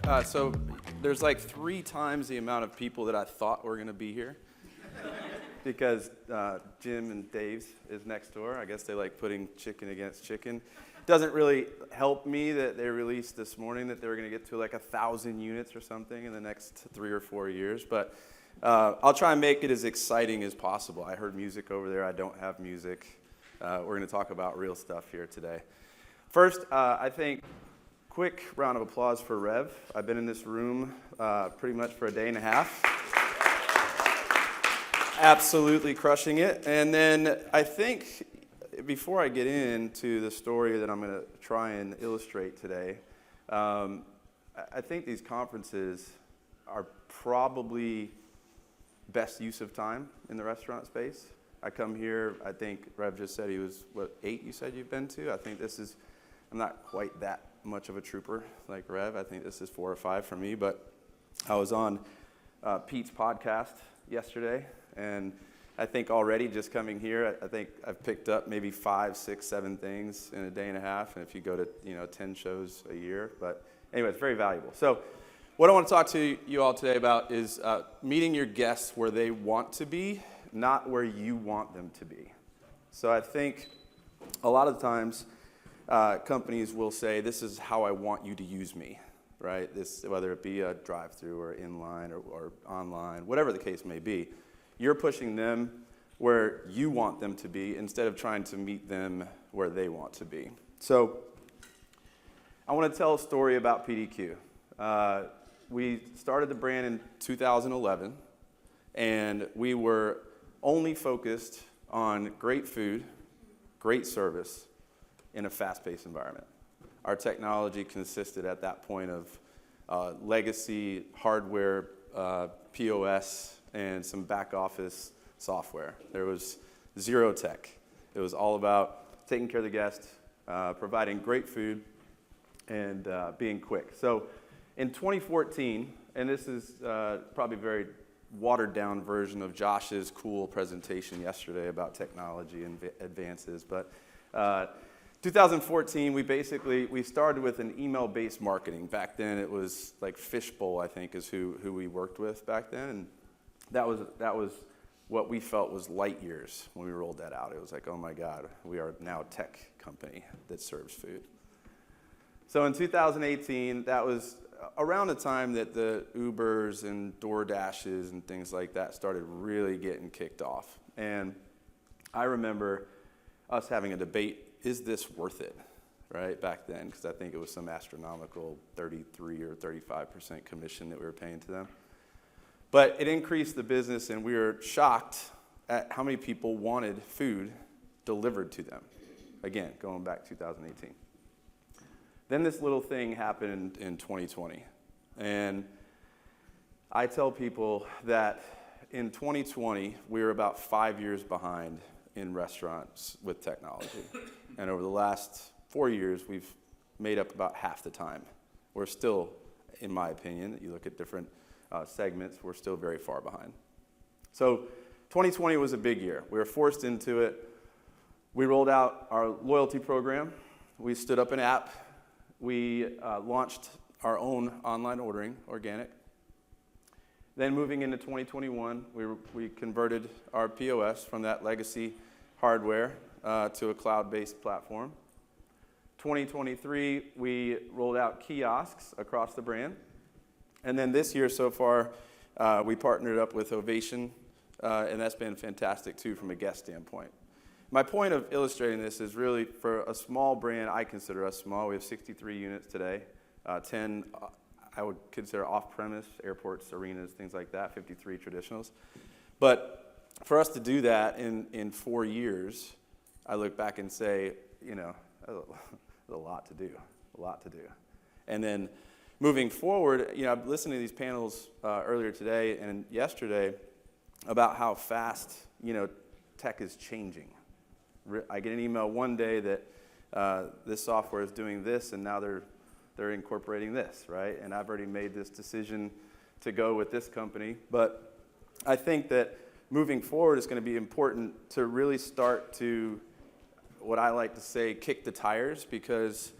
So there's like 3 times the amount of people that I thought were going to be here because Jim and Dave's is next door. I guess they like putting chicken against chicken. Doesn't really help me that they released this morning that they were going to get to like 1,000 units or something in the next 3 or 4 years. But I'll try and make it as exciting as possible. I heard music over there. I don't have music. We're going to talk about real stuff here today. First, I think quick round of applause for Rev. I've been in this room pretty much for a day and a half. Absolutely crushing it. And then I think before I get into the story that I'm going to try and illustrate today, I think these conferences are probably best use of time in the restaurant space. I come here, I think Rev just said he was, 8 you said you've been to? I think this is, I'm not quite that much of a trooper like Rev. I think this is 4 or 5 for me, but I was on Pete's podcast yesterday, and I think already just coming here, I think I've picked up maybe 5, 6, 7 things in a day and a half, and if you go to 10 shows a year, but anyway, it's very valuable. So what I want to talk to you all today about is meeting your guests where they want to be, not where you want them to be. So I think a lot of times companies will say, this is how I want you to use me, right? This, whether it be a drive-thru or inline or online, whatever the case may be, you're pushing them where you want them to be instead of trying to meet them where they want to be. So I want to tell a story about PDQ. We started the brand in 2011, and we were only focused on great food, great service, in a fast-paced environment. Our technology consisted at that point of legacy hardware, POS, and some back-office software. There was zero tech. It was all about taking care of the guest, providing great food, and being quick. So in 2014, and this is probably a very watered-down version of Josh's cool presentation yesterday about technology and advances, but 2014, we started with an email-based marketing. Back then, it was like Fishbowl, I think, is who we worked with back then, and that was what we felt was light years when we rolled that out. It was like, oh my God, we are now a tech company that serves food. So in 2018, that was around the time that the Ubers and DoorDashes and things like that started really getting kicked off. And I remember us having a debate, is this worth it, right, back then? Because I think it was some astronomical 33 or 35% commission that we were paying to them. But it increased the business, and we were shocked at how many people wanted food delivered to them. Again, going back 2018. Then this little thing happened in 2020. And I tell people that in 2020, we were about 5 years behind in restaurants with technology. And over the last 4 years, we've made up about half the time. We're still, in my opinion, you look at different segments, we're still very far behind. So 2020 was a big year. We were forced into it. We rolled out our loyalty program. We stood up an app. We launched our own online ordering, organic. Then moving into 2021, we converted our POS from that legacy hardware to a cloud-based platform. 2023, we rolled out kiosks across the brand. And then this year so far, we partnered up with Ovation, and that's been fantastic too from a guest standpoint. My point of illustrating this is really for a small brand, I consider us small. We have 63 units today, 10 I would consider off-premise, airports, arenas, things like that, 53 traditionals. But for us to do that in 4 years, I look back and say, there's a lot to do. And then moving forward, I've listened to these panels earlier today and yesterday about how fast, tech is changing. I get an email one day that this software is doing this, and now they're incorporating this, right? And I've already made this decision to go with this company. But I think that moving forward, it's going to be important to really start to, what I like to say, kick the tires, because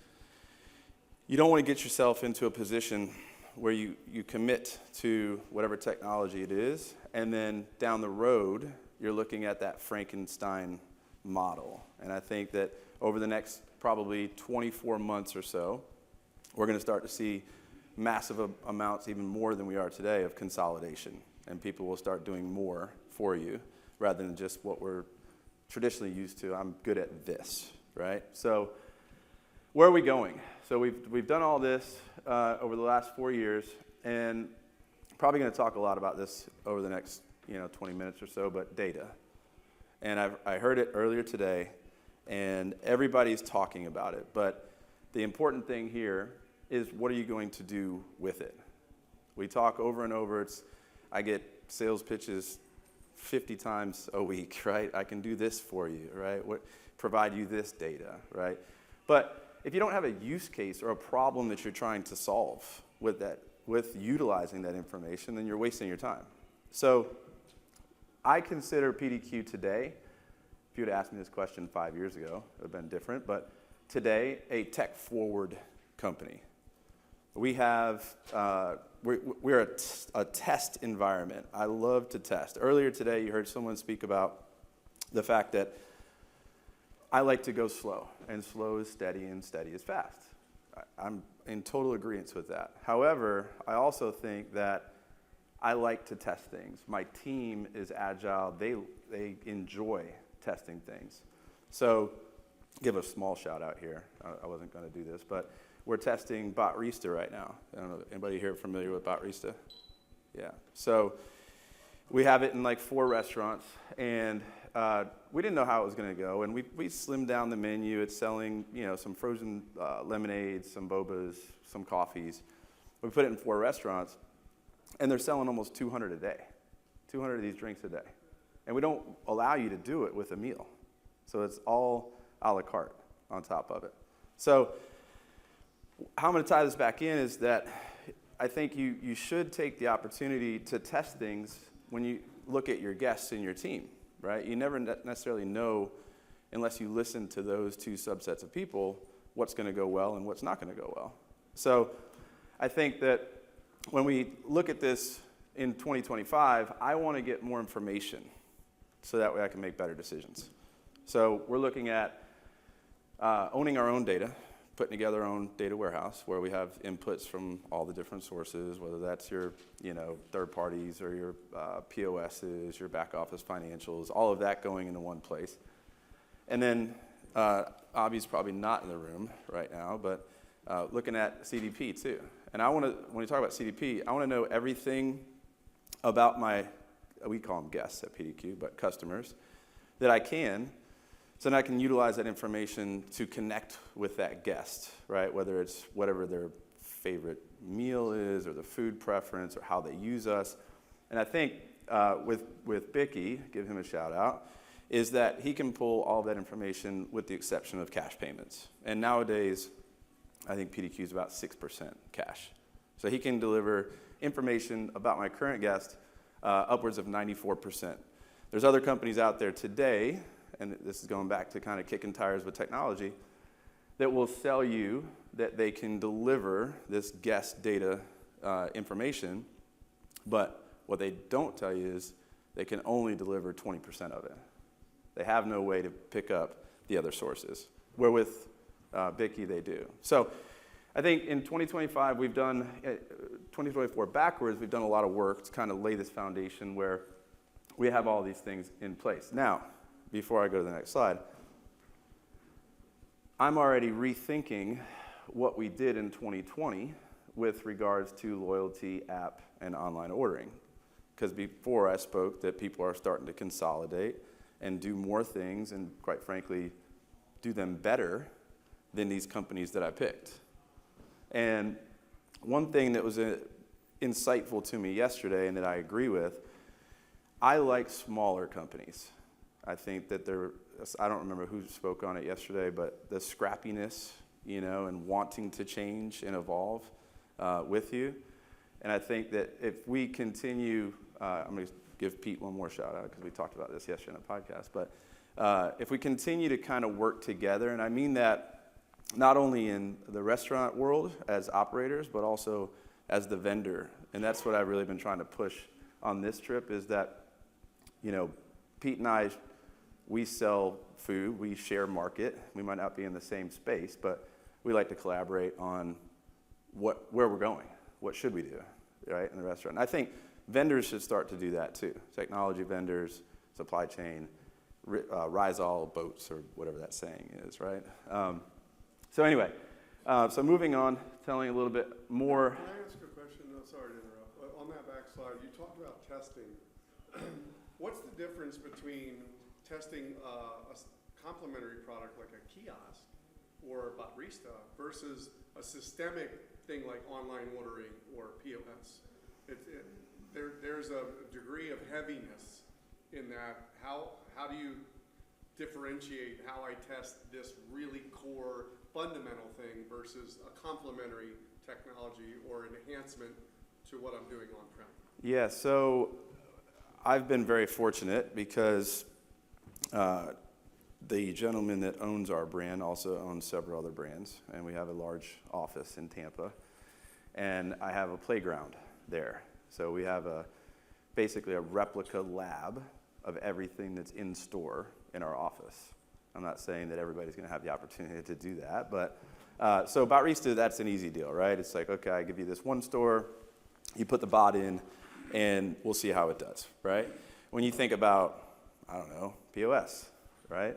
you don't want to get yourself into a position where you commit to whatever technology it is, and then down the road, you're looking at that Frankenstein model. And I think that over the next probably 24 months or so, we're going to start to see massive amounts, even more than we are today, of consolidation. And people will start doing more for you rather than just what we're traditionally used to. I'm good at this, right? So where are we going? So we've done all this over the last 4 years, and probably going to talk a lot about this over the next 20 minutes or so, but data. And I heard it earlier today, and everybody's talking about it. But the important thing here is, what are you going to do with it? We talk over and over. I get sales pitches 50 times a week, right? I can do this for you, right? Provide you this data, right? But if you don't have a use case or a problem that you're trying to solve with utilizing that information, then you're wasting your time. So I consider PDQ today, if you would asked me this question 5 years ago, it would have been different, but today, a tech-forward company. We have, we're a test environment. I love to test. Earlier today, you heard someone speak about the fact that I like to go slow, and slow is steady, and steady is fast. I'm in total agreement with that. However, I also think that I like to test things. My team is agile. They enjoy testing things. So give a small shout out here. I wasn't going to do this, but we're testing Botrista right now. I don't know, anybody here familiar with Botrista? Yeah. So we have it in like 4 restaurants, and we didn't know how it was going to go, and we slimmed down the menu. It's selling, some frozen lemonades, some bobas, some coffees. We put it in 4 restaurants, and they're selling almost 200 a day, 200 of these drinks a day. And we don't allow you to do it with a meal. So it's all a la carte on top of it. So how I'm going to tie this back in is that I think you should take the opportunity to test things when you look at your guests and your team, right? You never necessarily know, unless you listen to those 2 subsets of people, what's going to go well and what's not going to go well. So I think that when we look at this in 2025, I want to get more information so that way I can make better decisions. So we're looking at owning our own data, putting together our own data warehouse where we have inputs from all the different sources, whether that's your third parties or your POSs, your back office financials, all of that going into one place. And then Avi's probably not in the room right now, but looking at CDP too. And when we talk about CDP, I want to know everything about we call them guests at PDQ, but customers, that I can, so then I can utilize that information to connect with that guest, right? Whether it's whatever their favorite meal is, or the food preference, or how they use us. And I think with Bicky, give him a shout out, is that he can pull all that information with the exception of cash payments. And nowadays, I think PDQ is about 6% cash. So he can deliver information about my current guest upwards of 94%. There's other companies out there today, and this is going back to kind of kicking tires with technology, that will sell you that they can deliver this guest data information, but what they don't tell you is they can only deliver 20% of it. They have no way to pick up the other sources, where with Bicky they do. So I think in 2025, 2024 backwards, we've done a lot of work to kind of lay this foundation where we have all these things in place. Now, before I go to the next slide, I'm already rethinking what we did in 2020 with regards to loyalty, app, and online ordering. Because before I spoke that people are starting to consolidate and do more things, and quite frankly, do them better than these companies that I picked. And one thing that was insightful to me yesterday, and that I agree with, I like smaller companies. I think that I don't remember who spoke on it yesterday, but the scrappiness, and wanting to change and evolve with you. And I think that if we continue, I'm going to give Pete one more shout out because we talked about this yesterday on the podcast, but if we continue to kind of work together, and I mean that not only in the restaurant world as operators, but also as the vendor. And that's what I've really been trying to push on this trip is that, Pete and I, we sell food, we share market. We might not be in the same space, but we like to collaborate on where we're going. What should we do, right, in the restaurant? And I think vendors should start to do that too. Technology vendors, supply chain, rise all boats, or whatever that saying is, right? So anyway, so moving on, telling a little bit more. Can I ask a question? No, sorry to interrupt. On that back slide, you talked about testing. What's the difference between testing a complementary product like a kiosk or a barista versus a systemic thing like online ordering or POS? There's a degree of heaviness in that. How do you differentiate how I test this really core fundamental thing versus a complementary technology or an enhancement to what I'm doing on-prem? Yeah, so I've been very fortunate because the gentleman that owns our brand also owns several other brands, and we have a large office in Tampa, and I have a playground there. So we have basically a replica lab of everything that's in store in our office. I'm not saying that everybody's going to have the opportunity to do that, but so Barista, that's an easy deal, right? It's like, okay, I give you this one store, you put the bot in, and we'll see how it does, right? When you think about, I don't know, POS, right?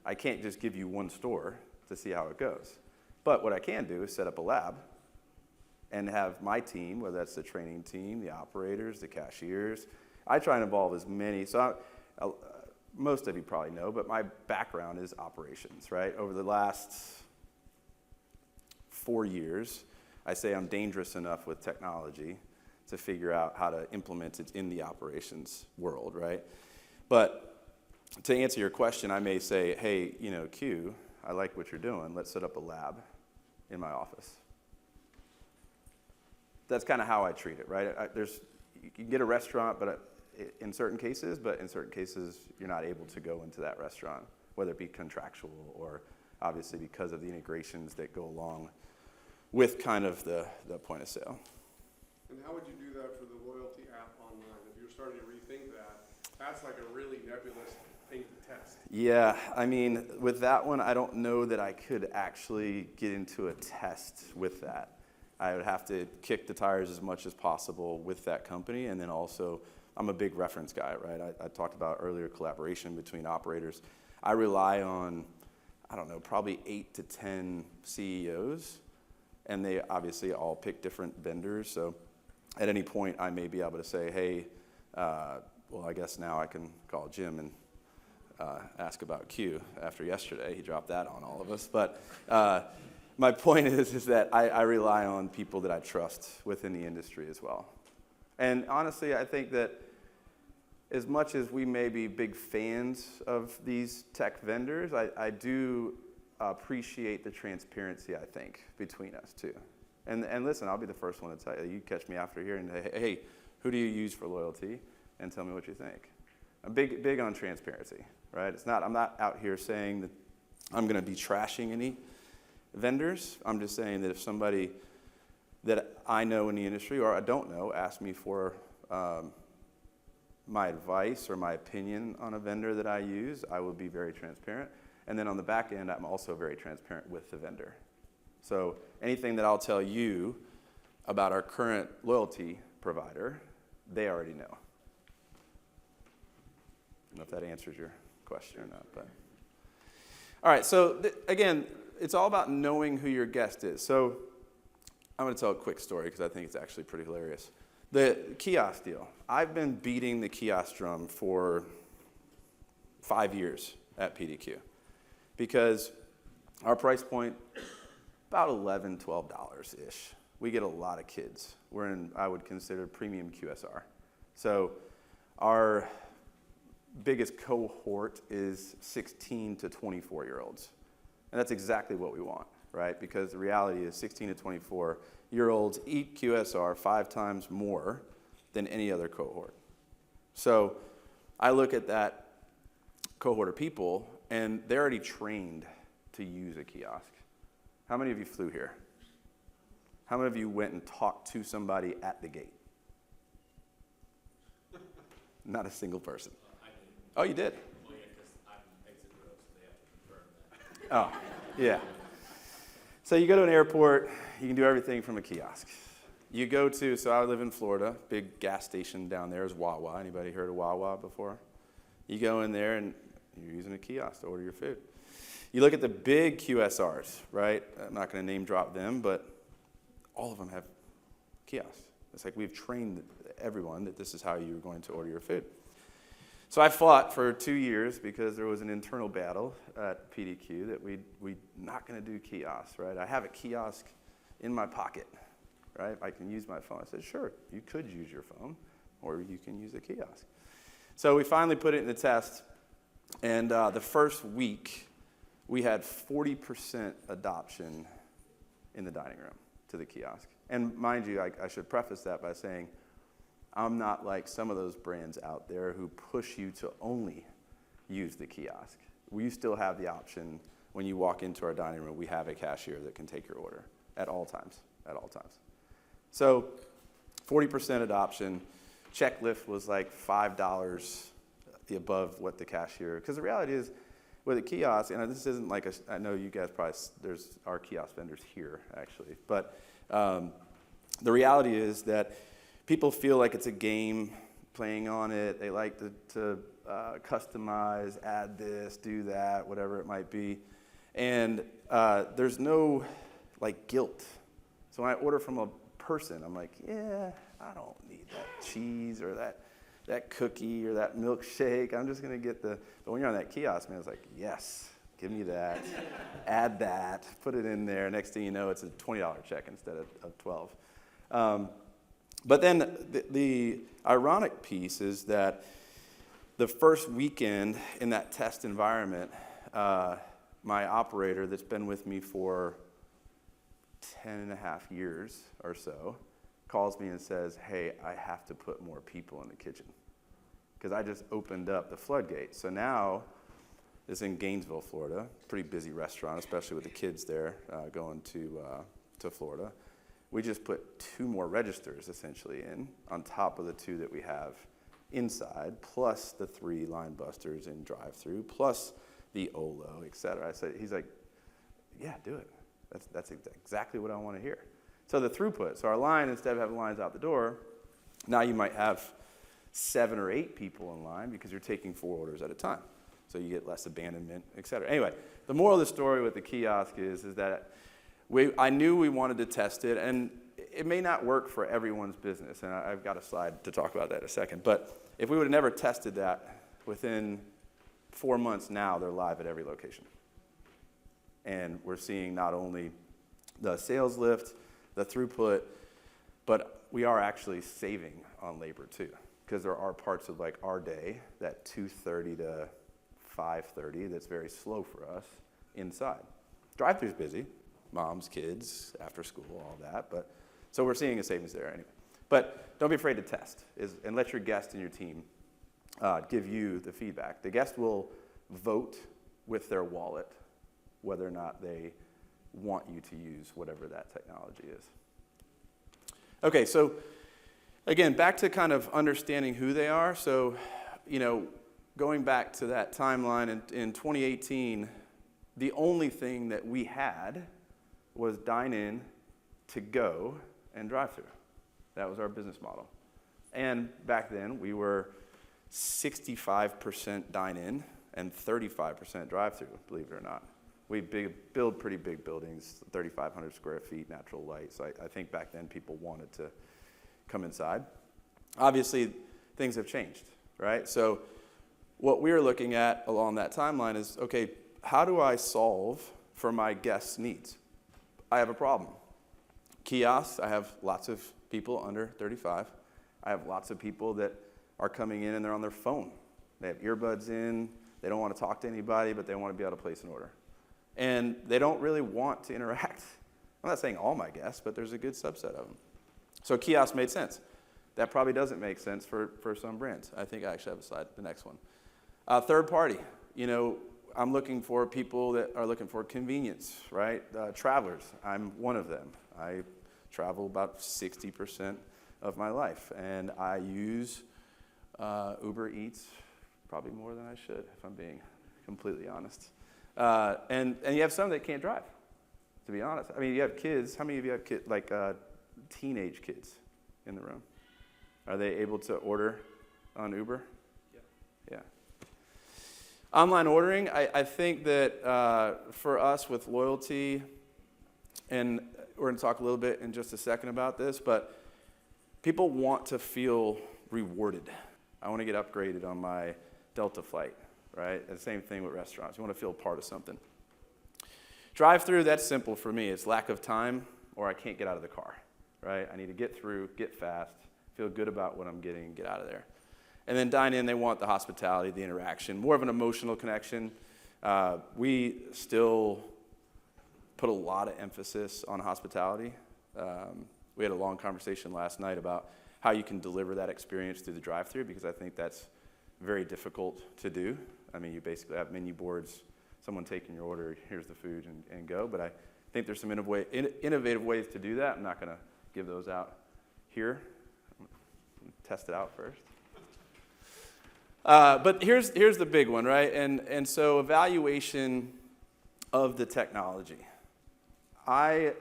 I can't just give you one store to see how it goes. But what I can do is set up a lab and have my team, whether that's the training team, the operators, the cashiers. I try and involve as many. So most of you probably know, but my background is operations, right? Over the last 4 years, I say I'm dangerous enough with technology to figure out how to implement it in the operations world, right? But to answer your question, I may say, hey, Q, I like what you're doing. Let's set up a lab in my office. That's kind of how I treat it, right? You can get a restaurant, but in certain cases, you're not able to go into that restaurant, whether it be contractual or obviously because of the integrations that go along with kind of the point of sale. And how would you do that for the loyalty app online? If you're starting to rethink that, that's like a really nebulous thing to test. Yeah, I mean, with that one, I don't know that I could actually get into a test with that. I would have to kick the tires as much as possible with that company, and then also, I'm a big reference guy, right? I talked about earlier collaboration between operators. I rely on, probably 8 to 10 CEOs, and they obviously all pick different vendors, so at any point, I may be able to say, hey, well, I guess now I can call Jim and ask about Q after yesterday. He dropped that on all of us. But my point is that I rely on people that I trust within the industry as well. And honestly, I think that as much as we may be big fans of these tech vendors, I do appreciate the transparency, I think, between us too. And listen, I'll be the first one to tell you. You catch me after here and say, hey, who do you use for loyalty? And tell me what you think. I'm big on transparency, right? I'm not out here saying that I'm going to be trashing any vendors. I'm just saying that if somebody that I know in the industry or I don't know asks me for my advice or my opinion on a vendor that I use, I will be very transparent. And then on the back end, I'm also very transparent with the vendor. So anything that I'll tell you about our current loyalty provider, they already know. I don't know if that answers your question or not. But all right, so again, it's all about knowing who your guest is. So I'm going to tell a quick story because I think it's actually pretty hilarious. The kiosk deal. I've been beating the kiosk drum for 5 years at PDQ because our price point, about $11, $12-ish. We get a lot of kids. We're in, I would consider, premium QSR. So our biggest cohort is 16 to 24-year-olds. And that's exactly what we want, right? Because the reality is 16 to 24-year-olds eat QSR 5 times more than any other cohort. So I look at that cohort of people, and they're already trained to use a kiosk. How many of you flew here? How many of you went and talked to somebody at the gate? Not a single person. I did. Oh, you did? Well, yeah, because I'm exit row, so they have to confirm that. Oh, yeah. So you go to an airport, you can do everything from a kiosk. You go to, so I live in Florida, big gas station down there is Wawa. Anybody heard of Wawa before? You go in there and you're using a kiosk to order your food. You look at the big QSRs, right? I'm not going to name drop them, but all of them have kiosks. It's like we've trained everyone that this is how you're going to order your food. So I fought for 2 years because there was an internal battle at PDQ that we're not going to do kiosks, right? I have a kiosk in my pocket, right? I can use my phone. I said, sure, you could use your phone, or you can use a kiosk. So we finally put it in the test, and the first week, we had 40% adoption in the dining room to the kiosk. And mind you, I should preface that by saying, I'm not like some of those brands out there who push you to only use the kiosk. We still have the option when you walk into our dining room, we have a cashier that can take your order at all times, at all times. So 40% adoption. Check lift was like $5 above what the cashier, because the reality is with a kiosk, and this isn't like I know you guys probably, there's our kiosk vendors here actually, but the reality is that people feel like it's a game playing on it. They like to customize, add this, do that, whatever it might be. And there's no like guilt. So when I order from a person, I'm like, yeah, I don't need that cheese or that cookie or that milkshake. I'm just going to get but when you're on that kiosk, man, it's like, yes, give me that, add that, put it in there. Next thing you know, it's a $20 check instead of 12. But then the ironic piece is that the first weekend in that test environment, my operator that's been with me for 10 and a half years or so calls me and says, hey, I have to put more people in the kitchen because I just opened up the floodgates. So now it's in Gainesville, Florida, pretty busy restaurant, especially with the kids there going to Florida. We just put 2 more registers essentially in on top of the 2 that we have inside, plus the 3 line busters in drive-thru, plus the Olo, et cetera. He's like, yeah, do it. That's exactly what I want to hear. So the throughput, so our line, instead of having lines out the door, now you might have 7 or 8 people in line because you're taking 4 orders at a time. So you get less abandonment, et cetera. Anyway, the moral of the story with the kiosk is that I knew we wanted to test it, and it may not work for everyone's business, and I've got a slide to talk about that in a second. But if we would have never tested that, within 4 months now, they're live at every location. And we're seeing not only the sales lift, the throughput, but we are actually saving on labor too, because there are parts of like our day, that 2:30 to 5:30, that's very slow for us inside. Drive-thru's busy. Moms, kids, after school, all that. But so we're seeing a savings there anyway. But don't be afraid to test, and let your guest and your team give you the feedback. The guest will vote with their wallet whether or not they want you to use whatever that technology is. Okay, so again, back to kind of understanding who they are. So, going back to that timeline in 2018, the only thing that we had was dine-in, to-go, and drive-thru. That was our business model. And back then, we were 65% dine-in and 35% drive-thru, believe it or not. We build pretty big buildings, 3,500 square feet, natural light. So I think back then people wanted to come inside. Obviously, things have changed, right? So what we're looking at along that timeline is, okay, how do I solve for my guests' needs? I have a problem. Kiosks, I have lots of people under 35. I have lots of people that are coming in and they're on their phone. They have earbuds in. They don't want to talk to anybody, but they want to be able to place an order. And they don't really want to interact. I'm not saying all my guests, but there's a good subset of them. So kiosks made sense. That probably doesn't make sense for some brands. I think I actually have a slide, the next one. Third party. I'm looking for people that are looking for convenience, right? Travelers, I'm one of them. I travel about 60% of my life, and I use Uber Eats probably more than I should, if I'm being completely honest. And you have some that can't drive, to be honest. I mean, you have kids. How many of you have kids, like teenage kids in the room? Are they able to order on Uber? Yeah. Online ordering, I think that for us with loyalty, and we're going to talk a little bit in just a second about this, but people want to feel rewarded. I want to get upgraded on my Delta flight, right? And the same thing with restaurants. You want to feel part of something. Drive-thru, that's simple for me. It's lack of time, or I can't get out of the car, right? I need to get through, get fast, feel good about what I'm getting, get out of there. And then dine-in, they want the hospitality, the interaction, more of an emotional connection. We still put a lot of emphasis on hospitality. We had a long conversation last night about how you can deliver that experience through the drive-thru, because I think that's very difficult to do. I mean, you basically have menu boards, someone taking your order, here's the food, and go. But I think there's some innovative ways to do that. I'm not going to give those out here. I'm gonna test it out first. But here's the big one, right? And so evaluation of the technology. I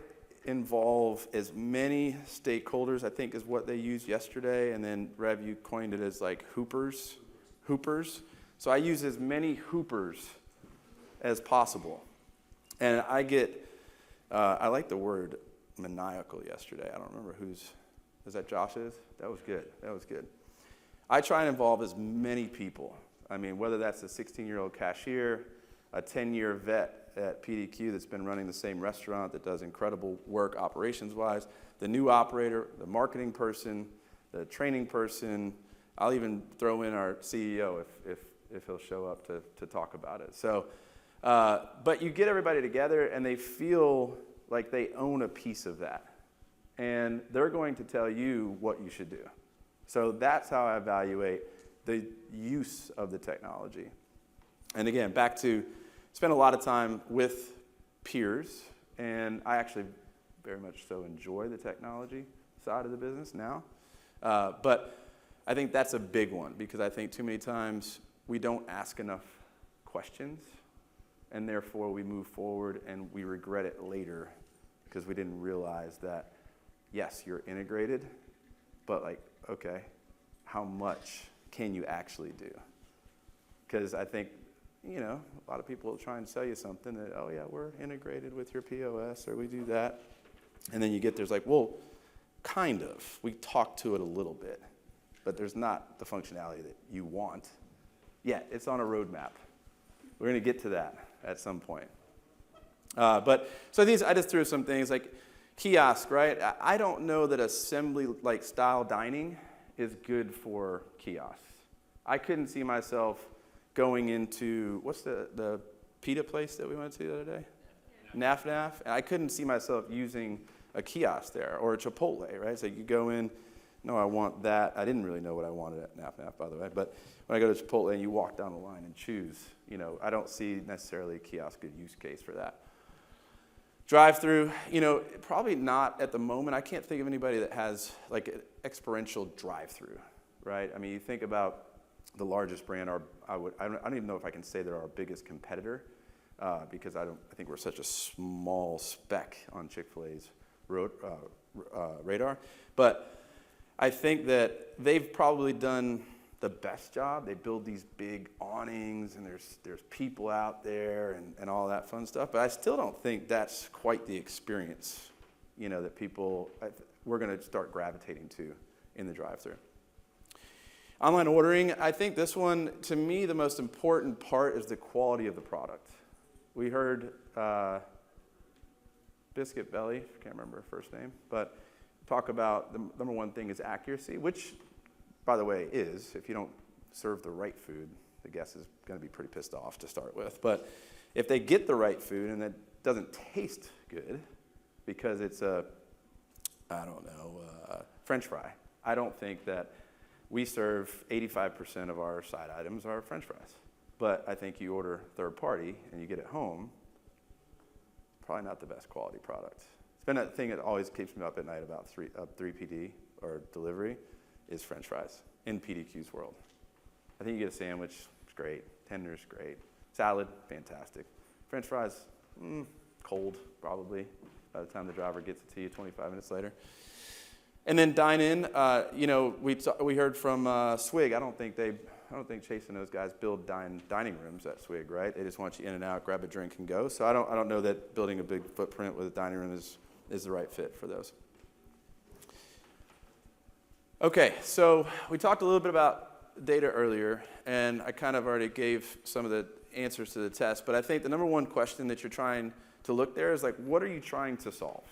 involve as many stakeholders, I think is what they used yesterday, and then Rev, you coined it as like hoopers. So I use as many hoopers as possible. And I get, I like the word maniacal yesterday. I don't remember is that Josh's? That was good. I try and involve as many people. I mean, whether that's a 16-year-old cashier, a 10-year vet at PDQ that's been running the same restaurant that does incredible work operations-wise, the new operator, the marketing person, the training person. I'll even throw in our CEO if he'll show up to talk about it. So, but you get everybody together and they feel like they own a piece of that. And they're going to tell you what you should do. So that's how I evaluate the use of the technology. And again, back to spend a lot of time with peers, and I actually very much so enjoy the technology side of the business now. But I think that's a big one, because I think too many times we don't ask enough questions, and therefore we move forward and we regret it later because we didn't realize that, yes, you're integrated, but like, okay, how much can you actually do? Because I think, a lot of people will try and sell you something that, oh yeah, we're integrated with your POS, or we do that. And then you get there's like, well, kind of. We talk to it a little bit, but there's not the functionality that you want. Yeah, it's on a roadmap. We're going to get to that at some point. But so I just threw some things like kiosk, right? I don't know that assembly-like style dining is good for kiosks. I couldn't see myself going into, what's the pita place that we went to the other day? Naf. And I couldn't see myself using a kiosk there, or a Chipotle, right? So you go in, no, I want that. I didn't really know what I wanted at Naf, by the way. But when I go to Chipotle and you walk down the line and choose, I don't see necessarily a kiosk good use case for that. Drive-thru, probably not at the moment. I can't think of anybody that has like an experiential drive-thru, right? I mean, you think about the largest brand. I don't even know if I can say they're our biggest competitor, because I think we're such a small speck on Chick-fil-A's radar. But I think that they've probably done the best job. They build these big awnings, and there's people out there and all that fun stuff. But I still don't think that's quite the experience, that we're going to start gravitating to in the drive-thru. Online ordering, I think this one, to me, the most important part is the quality of the product. We heard Biscuit Belly, I can't remember her first name, but talk about the number one thing is accuracy, which, by the way, is, if you don't serve the right food, the guest is going to be pretty pissed off to start with. But if they get the right food and it doesn't taste good because it's French fry, I don't think that we serve 85% of our side items are French fries. But I think you order third party and you get it home, probably not the best quality product. It's been a thing that always keeps me up at night about 3PD or delivery is French fries in PDQ's world. I think you get a sandwich, it's great. Tenders, great. Salad, fantastic. French fries, cold probably by the time the driver gets it to you 25 minutes later. And then dine-in, we heard from Swig. I don't think Chase and those guys build dining rooms at Swig, right? They just want you in and out, grab a drink and go. So I don't know that building a big footprint with a dining room is the right fit for those. Okay, so we talked a little bit about data earlier, and I kind of already gave some of the answers to the test, but I think the number one question that you're trying to look there is like, what are you trying to solve?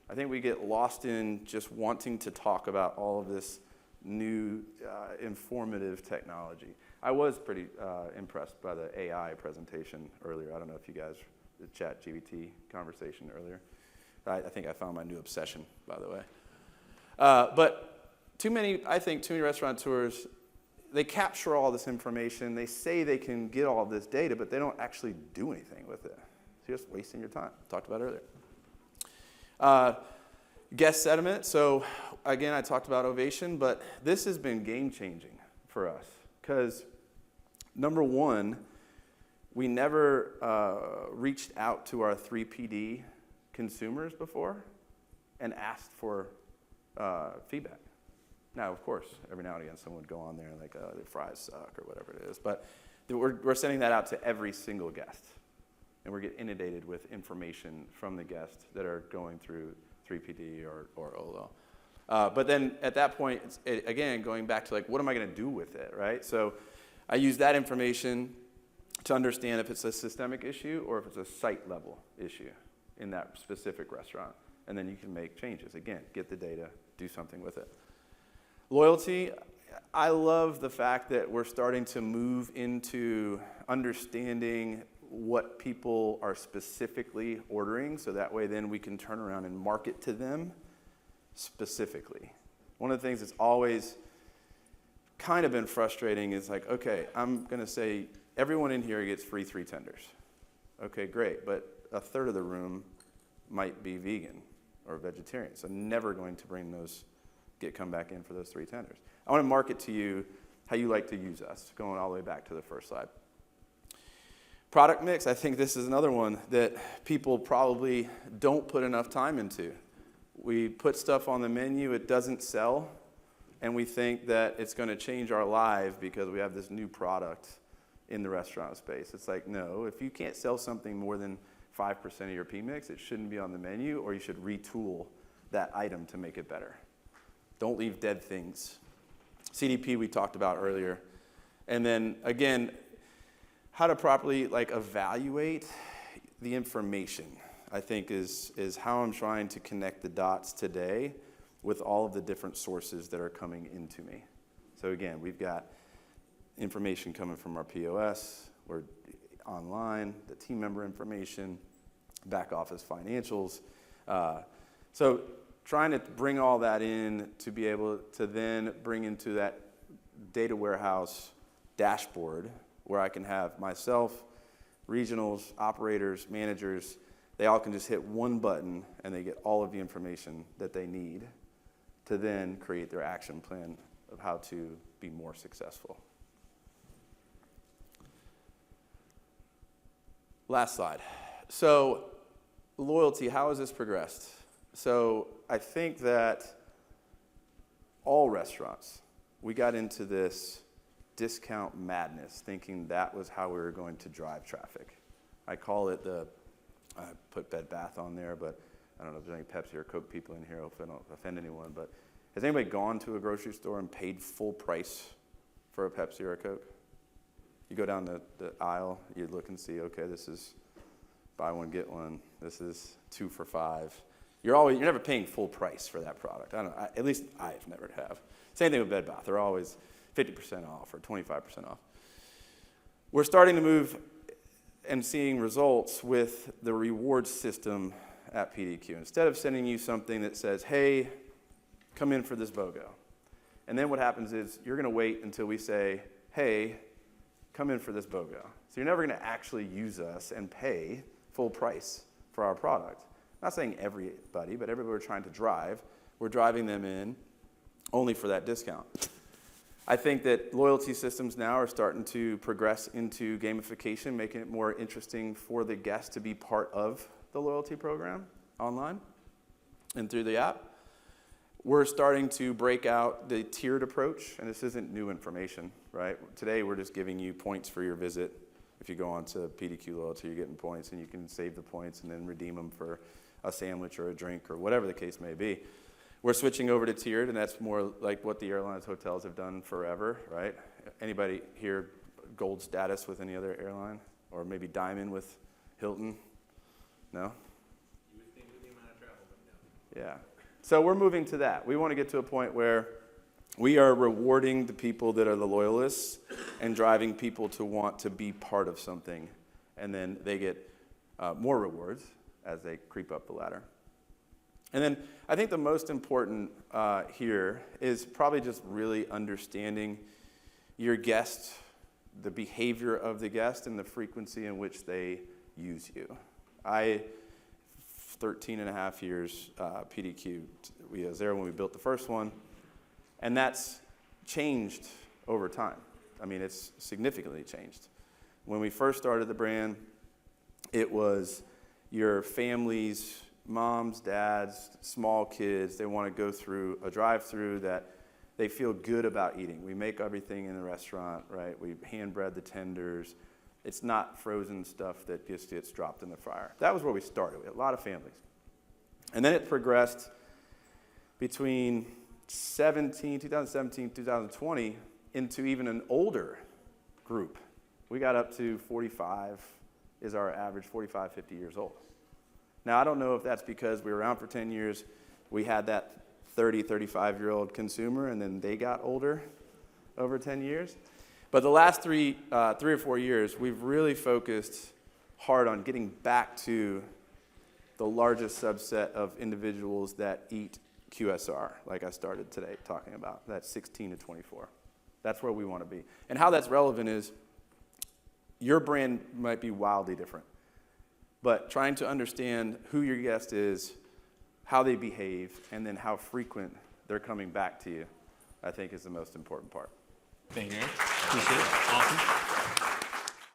I think we get lost in just wanting to talk about all of this new informative technology. I was pretty impressed by the AI presentation earlier. I don't know if you guys, the ChatGPT conversation earlier. I think I found my new obsession, by the way. But too many restaurateurs, they capture all this information. They say they can get all this data, but they don't actually do anything with it. So you're just wasting your time. Talked about earlier. Guest sentiment. So again, I talked about Ovation, but this has been game-changing for us because number one, we never reached out to our 3PD consumers before and asked for feedback. Now, of course, every now and again, someone would go on there and like, the fries suck or whatever it is. But we're sending that out to every single guest. And we're getting inundated with information from the guests that are going through 3PD or OLO. But then at that point, again, going back to like, what am I going to do with it, right? So I use that information to understand if it's a systemic issue or if it's a site level issue in that specific restaurant. And then you can make changes. Again, get the data, do something with it. Loyalty, I love the fact that we're starting to move into understanding what people are specifically ordering, so that way then we can turn around and market to them specifically. One of the things that's always kind of been frustrating is like, okay, I'm going to say everyone in here gets free 3 tenders. Okay, great, but a third of the room might be vegan or vegetarian, so never going to bring those, come back in for those 3 tenders. I want to market to you how you like to use us, going all the way back to the first slide. Product mix, I think this is another one that people probably don't put enough time into. We put stuff on the menu, it doesn't sell, and we think that it's going to change our lives because we have this new product in the restaurant space. It's like, no, if you can't sell something more than 5% of your P-mix, it shouldn't be on the menu, or you should retool that item to make it better. Don't leave dead things. CDP we talked about earlier. And then, again, how to properly evaluate the information, I think is how I'm trying to connect the dots today with all of the different sources that are coming into me. So again, we've got information coming from our POS, we're online, the team member information, back office financials. So trying to bring all that in to be able to then bring into that data warehouse dashboard where I can have myself, regionals, operators, managers, they all can just hit one button and they get all of the information that they need to then create their action plan of how to be more successful. Last slide. So loyalty, how has this progressed? So I think that all restaurants, we got into this discount madness, thinking that was how we were going to drive traffic. I call it I put Bed Bath on there, but I don't know if there's any Pepsi or Coke people in here, hopefully I don't offend anyone, but has anybody gone to a grocery store and paid full price for a Pepsi or a Coke? You go down the aisle, you look and see, okay, this is buy one, get one. This is 2 for $5. You're never paying full price for that product. At least I've never have. Same thing with Bed Bath. They're always 50% off or 25% off. We're starting to move and seeing results with the reward system at PDQ. Instead of sending you something that says, hey, come in for this BOGO. And then what happens is you're going to wait until we say, hey, come in for this BOGO. So you're never going to actually use us and pay full price for our product. not saying everybody, but everybody we're trying to drive, we're driving them in only for that discount. I think that loyalty systems now are starting to progress into gamification, making it more interesting for the guest to be part of the loyalty program online and through the app. We're starting to break out the tiered approach, and this isn't new information, right? Today we're just giving you points for your visit. If you go on to PDQ Loyalty, you're getting points, and you can save the points and then redeem them for a sandwich or a drink or whatever the case may be. We're switching over to tiered, and that's more like what the airlines, hotels have done forever, right? Anybody here gold status with any other airline? Or maybe diamond with Hilton? No? You would think with the amount of travel, but no. Yeah. So we're moving to that. We want to get to a point where we are rewarding the people that are the loyalists and driving people to want to be part of something. And then they get more rewards as they creep up the ladder. And then I think the most important here is probably just really understanding your guest, the behavior of the guest, and the frequency in which they use you. 13 and a half years PDQ. We was there when we built the first one, and that's changed over time. I mean, it's significantly changed. When we first started the brand, it was your family's moms, dads, small kids. They want to go through a drive-thru that they feel good about eating. We make everything in the restaurant, right? We hand bread the tenders. It's not frozen stuff that just gets dropped in the fryer. That was where we started. We had a lot of families. And then it progressed between 2017, 2020, into even an older group. We got up to 45 is our average, 45, 50 years old. Now, I don't know if that's because we were around for 10 years, we had that 30, 35-year-old consumer, and then they got older over 10 years. But the last three or 4 years, we've really focused hard on getting back to the largest subset of individuals that eat QSR, like I started today talking about, that's 16 to 24. That's where we want to be. And how that's relevant is your brand might be wildly different, but trying to understand who your guest is, how they behave, and then how frequent they're coming back to you, I think is the most important part. Thank you, Aaron. Appreciate it. Awesome.